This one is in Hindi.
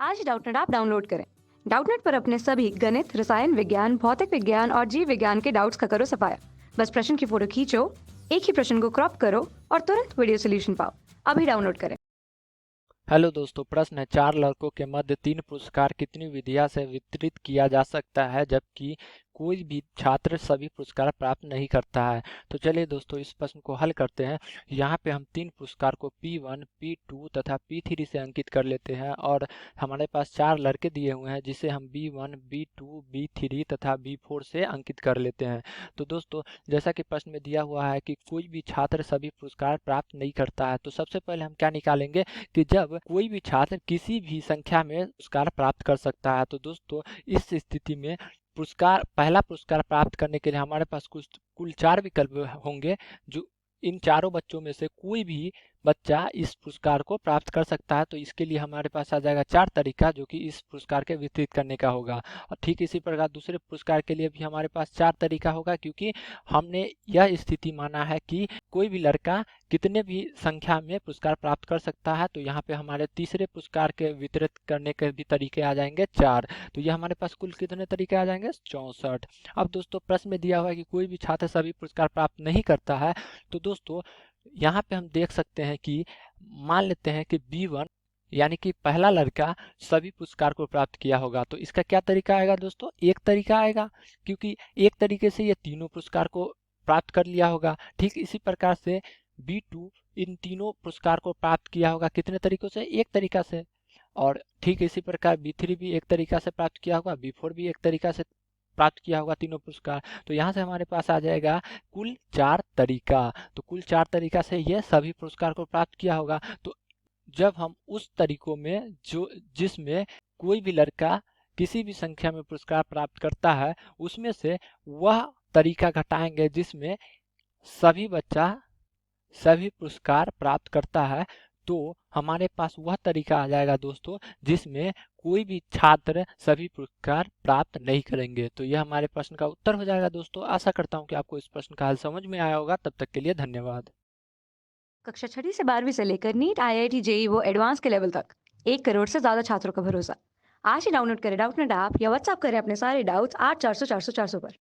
आज ही डाउटनेट ऐप डाउनलोड करें। डाउटनेट पर अपने सभी गणित, रसायन विज्ञान, भौतिक विज्ञान और जीव विज्ञान के डाउट्स का करो सफाया। बस प्रश्न की फोटो खींचो, एक ही प्रश्न को क्रॉप करो और तुरंत वीडियो सोल्यूशन पाओ। अभी डाउनलोड करें। हेलो दोस्तों, प्रश्न है, चार लड़कों के मध्य तीन पुरस्कार कितनी विधियां से वितरित किया जा सकता है जबकि कोई भी छात्र सभी पुरस्कार प्राप्त नहीं करता है। तो चलिए दोस्तों, इस प्रश्न को हल करते हैं। यहाँ पे हम तीन पुरस्कार को P1, P2 तथा P3 से अंकित कर लेते हैं और हमारे पास चार लड़के दिए हुए हैं जिसे हम B1, B2, B3 तथा B4 से अंकित कर लेते हैं। तो दोस्तों, जैसा कि प्रश्न में दिया हुआ है कि कोई भी छात्र सभी पुरस्कार प्राप्त नहीं करता है, तो सबसे पहले हम क्या निकालेंगे कि जब कोई भी छात्र किसी भी संख्या में पुरस्कार प्राप्त कर सकता है। तो दोस्तों, इस स्थिति में पहला पुरस्कार प्राप्त करने के लिए हमारे पास कुछ कुल चार विकल्प होंगे, जो इन चारों बच्चों में से कोई भी बच्चा इस पुरस्कार को प्राप्त कर सकता है। तो इसके लिए हमारे पास आ जाएगा चार तरीका, जो कि इस पुरस्कार के वितरित करने का होगा। और ठीक इसी प्रकार दूसरे पुरस्कार के लिए भी हमारे पास चार तरीका होगा, क्योंकि हमने यह स्थिति माना है कि कोई भी लड़का कितने भी संख्या में पुरस्कार प्राप्त कर सकता है। तो यहाँ पे हमारे तीसरे पुरस्कार के वितरित करने के भी तरीके आ जाएंगे चार। तो ये हमारे पास कुल कितने तरीके आ जाएंगे? 64। अब दोस्तों, प्रश्न में दिया हुआ है कि कोई भी छात्र सभी पुरस्कार प्राप्त नहीं करता है। तो दोस्तों, यहाँ पे हम देख सकते हैं कि मान लेते हैं कि B1 यानी कि पहला लड़का सभी पुरस्कार को प्राप्त किया होगा। तो इसका क्या तरीका आएगा दोस्तों? एक तरीका आएगा, क्योंकि एक तरीके से ये तीनों पुरस्कार को प्राप्त कर लिया होगा। ठीक इसी प्रकार से B2 इन तीनों पुरस्कार को प्राप्त किया होगा। कितने तरीकों से? एक तरीका से। और ठीक इसी प्रकार B3 भी एक तरीका से प्राप्त किया होगा, B4 भी एक तरीका से प्राप्त किया होगा, तीनों पुरस्कार। तो यहाँ से हमारे पास आ जाएगा कुल चार तरीका। तो कुल चार तरीका से ये सभी पुरस्कार को प्राप्त किया होगा। तो जब हम उस तरीकों में जिसमें कोई भी लड़का किसी भी संख्या में पुरस्कार प्राप्त करता है, उसमें से वह तरीका घटाएंगे जिसमें सभी बच्चा सभी पुरस्कार प्राप्त करता है, तो हमारे पास वह तरीका आ जाएगा दोस्तों जिसमें कोई भी छात्र सभी पुरस्कार प्राप्त नहीं करेंगे। तो यह हमारे प्रश्न का उत्तर हो जाएगा दोस्तों। आशा करता हूँ कि आपको इस प्रश्न का हल समझ में आया होगा। तब तक के लिए धन्यवाद। कक्षा 6 से 12वीं से लेकर नीट, IIT, जेई वो एडवांस के लेवल तक 1 करोड़ से ज्यादा छात्रों का भरोसा। आज ही डाउनलोड करें डाउटनेट ऐप या व्हाट्सएप करें अपने सारे डाउट्स 8400 400 400 पर।